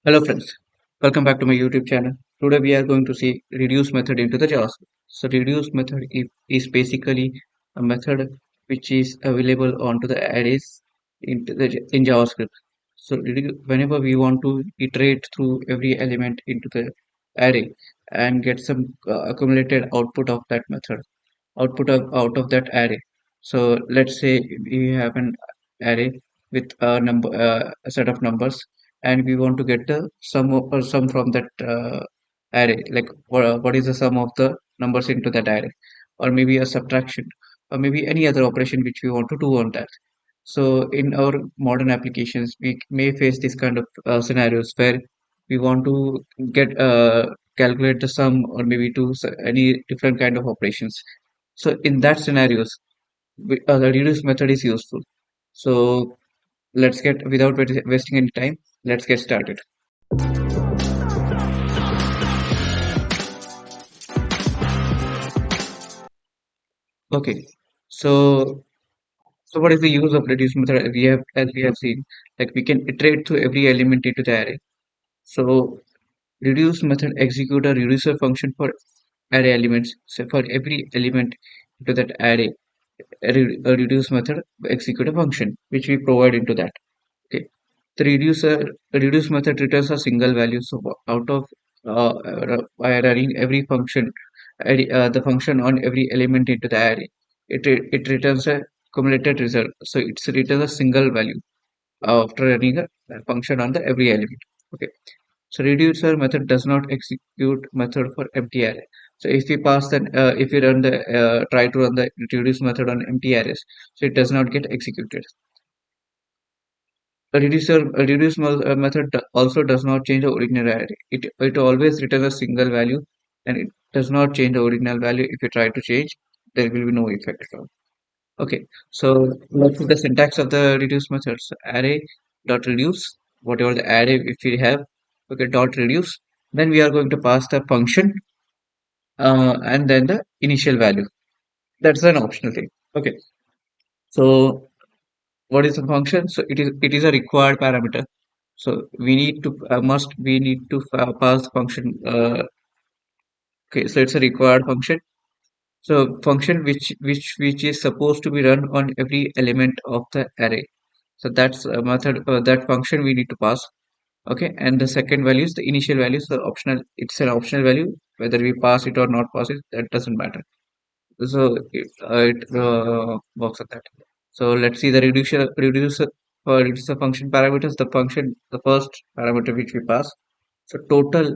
Hello friends, welcome back to my YouTube channel. Today we are going to see reduce method into the JavaScript. So reduce method is basically a method which is available onto the arrays in JavaScript. So whenever we want to iterate through every element into the array and get some accumulated output of that method, out of that array. So let's say we have an array with a set of numbers, and we want to get the sum from that array. Like what is the sum of the numbers into that array, or maybe a subtraction, or maybe any other operation which we want to do on that. So in our modern applications, we may face this kind of scenarios where we want to get calculate the sum or maybe do any different kind of operations. So in that scenarios, the reduce method is useful. So let's get without wasting any time. Let's get started. Okay. So what is the use of reduce method? As we have seen, like we can iterate through every element into the array. So reduce method execute a reducer function for array elements. So for every element into that array, a reduce method execute a function which we provide into that. Okay. The reduce method returns a single value. So out of by running every function, the function on every element into the array, it returns a cumulated result. So it's returns a single value after running a function on the every element. Okay. So reducer method does not execute method for empty array. So if we run the try to run the reduce method on empty arrays, so it does not get executed. A method also does not change the original array. It always returns a single value, and it does not change the original value. If you try to change, there will be no effect at all. Okay, so let's see the syntax of the reduce method. So array dot reduce, whatever the array if we have, okay, dot reduce. Then we are going to pass the function and then the initial value. That's an optional thing. Okay, so what is the function? So it is a required parameter. So we need to pass the function. Okay, so it's a required function. So function which is supposed to be run on every element of the array. So that's a method that function we need to pass. Okay, and the second value is the initial value. So optional, it's an optional value. Whether we pass it or not pass it, that doesn't matter. So it works like that. So let's see the reducer function parameters. The first parameter which we pass. So total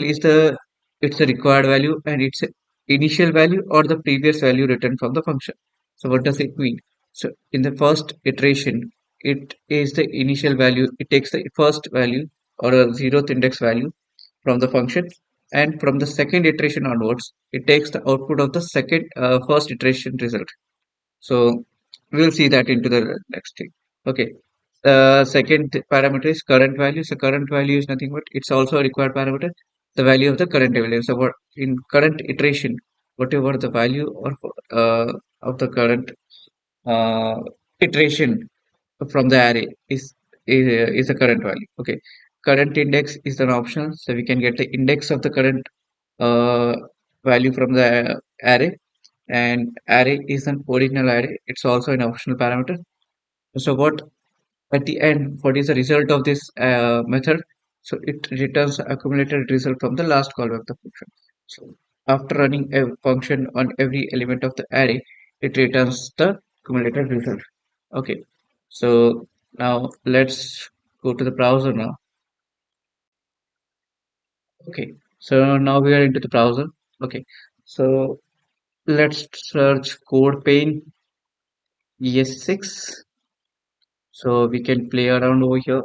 is the required value, and it's a initial value or the previous value returned from the function. So what does it mean? So in the first iteration, it is the initial value. It takes the first value or a zeroth index value from the function, and from the second iteration onwards, it takes the output of the first iteration result. So we'll see that into the next thing. Okay. The second parameter is current value. So current value is nothing but it's also a required parameter, the value of the current value. So what in current iteration, whatever the value of the current uh, iteration from the array is the current value. Okay. Current index is an option, so we can get the index of the current uh, value from the array, and array is an original array. It's also an optional parameter. So what at the end, what is the result of this method? So it returns accumulated result from the last callback of the function. So after running a function on every element of the array, it returns the accumulated result. Okay, so now let's go to the browser now. Okay, so now we are into the browser. Okay, so let's search code pane ES6. So we can play around over here.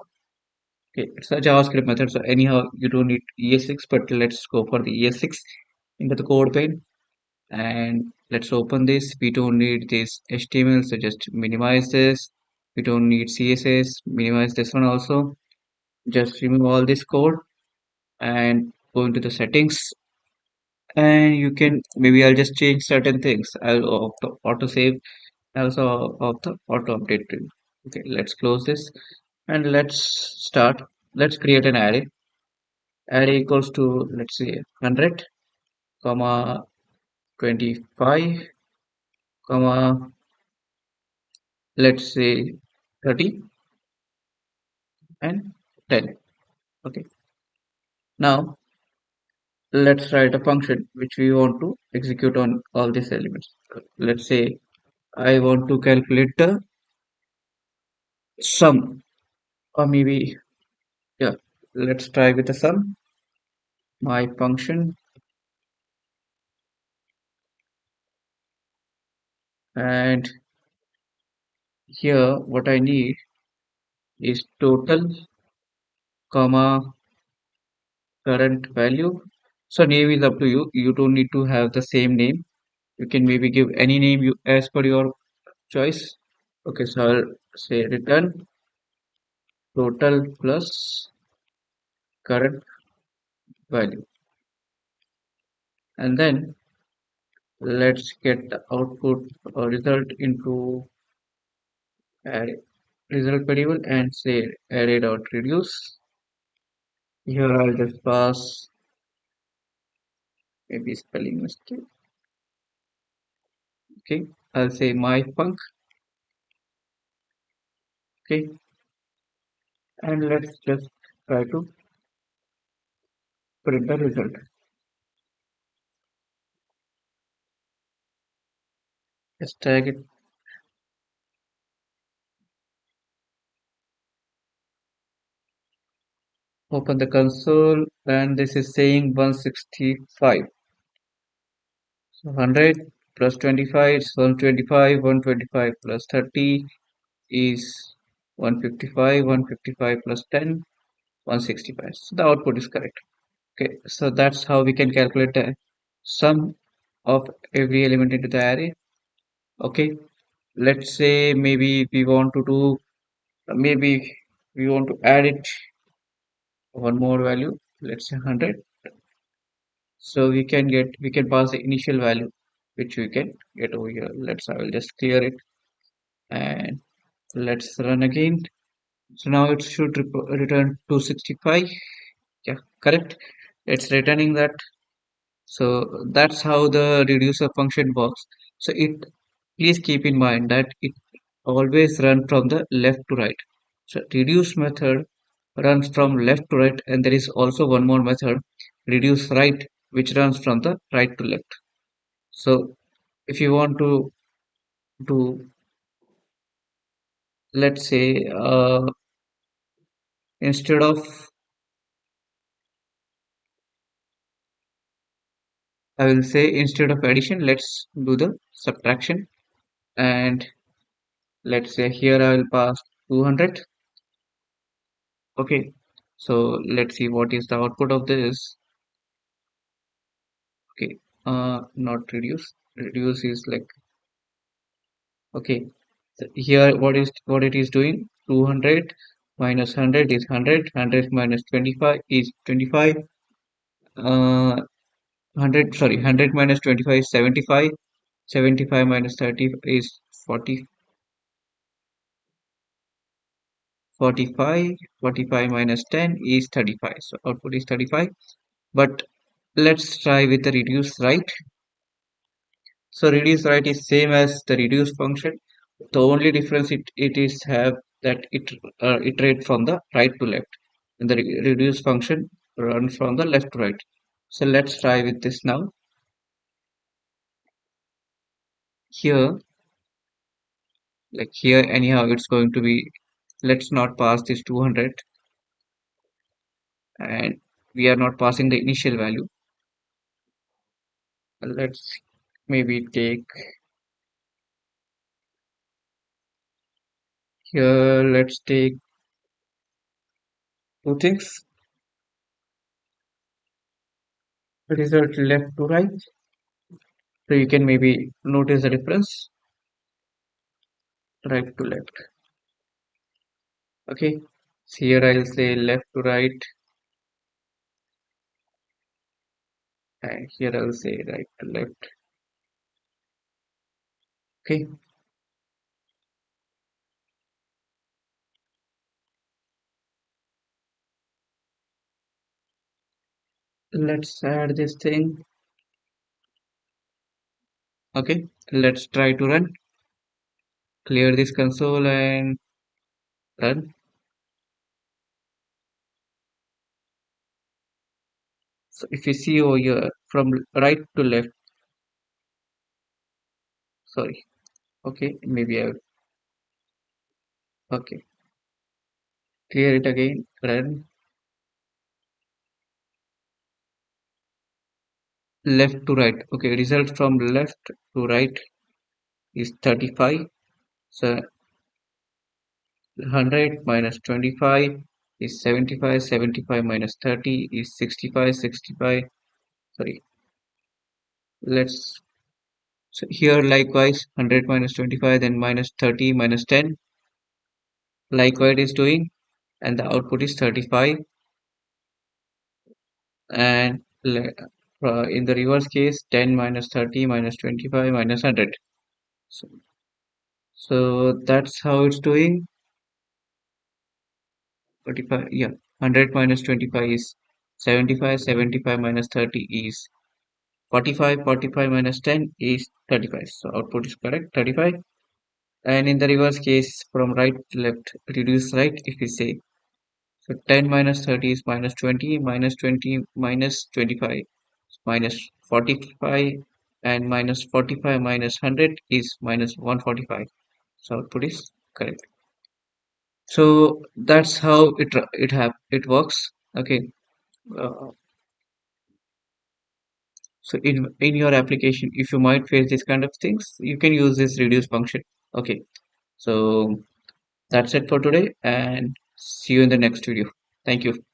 Okay, it's a JavaScript method. So anyhow, you don't need ES6, but let's go for the ES6 into the code pane, and let's open this. We don't need this HTML, so just minimize this. We don't need CSS, minimize this one also. Just remove all this code and go into the settings, and you can maybe I'll just change certain things. I'll of the auto save, also of the auto update too. Okay, let's close this and let's start. let's create an array. Array equals to, let's say, 100 comma 25 comma, let's say, 30 and 10. Okay, now let's write a function which we want to execute on all these elements. Let's say I want to calculate the sum, or maybe, yeah, let's try with the sum. My function, and here what I need is total comma current value. So name is up to you. You don't need to have the same name. You can maybe give any name you as per your choice. Okay, so I'll say return total plus current value, and then let's get the output or result into array result variable and say array dot reduce. Here I'll just pass maybe spelling mistake. Okay, I'll say my func. Okay, and let's just try to print the result. Just tag it, open the console, and this is saying 165. So 100 plus 25 is 125, 125 plus 30 is 155, 155 plus 10, 165. So the output is correct. Okay, so that's how we can calculate the sum of every element into the array. Okay, let's say maybe we want to do, maybe we want to add it one more value, let's say 100. So we can pass the initial value which we can get over here. I will just clear it and let's run again. So now it should return 265. Yeah, correct. It's returning that. So that's how the reducer function works. So it, please keep in mind that it always run from the left to right. So reduce method runs from left to right, and there is also one more method, reduce right, which runs from the right to left. So if you want to do, let's say, instead of, I will say instead of addition, let's do the subtraction. And let's say here I will pass 200. Okay, so let's see what is the output of this. Okay, not reduce. Reduce is like, okay. So here what it is doing? 200 minus 100 is 100. 100 minus 25 is 25. 100, sorry, 100 minus 25 is 75. 75 minus 30 is 40. 45. 45 minus 10 is 35. So output is 35. But let's try with the reduce right. So reduce right is same as the reduce function. The only difference it is have that it iterate from the right to left, and the reduce function runs from the left to right. So let's try with this now. Here, like here, anyhow, it's going to be. Let's not pass this 200, and we are not passing the initial value. Let's maybe take here. Let's take two things. Result left to right. So you can maybe notice the difference, right to left. Okay, so here I'll say left to right, and here I'll say right to left. Okay, Let's add this thing. Okay, let's try to run. Clear this console and run. So if you see over here from right to left, sorry. Okay, maybe I will. Okay, clear it again. Run. Left to right. Okay, result from left to right is 35. So 100 minus 25 is 75. 75 minus 30 is 65. 65. Sorry. Let's So here likewise 100 minus 25 then minus 30 minus 10 likewise is doing, and the output is 35. And in the reverse case 10 minus 30 minus 25 minus 100. So, so that's how it's doing. 45, yeah, 100 minus 25 is 75. 75 minus 30 is 45. 45 minus 10 is 35. So output is correct, 35. And in the reverse case from right to left, reduce right, if we say, so 10 minus 30 is minus 20, minus 20 minus 25 minus 45, and minus 45 minus 100 is minus 145. So output is correct. So that's how it works. Okay. Uh, so in your application, if you might face this kind of things, you can use this reduce function. Okay. So that's it for today, and see you in the next video. Thank you.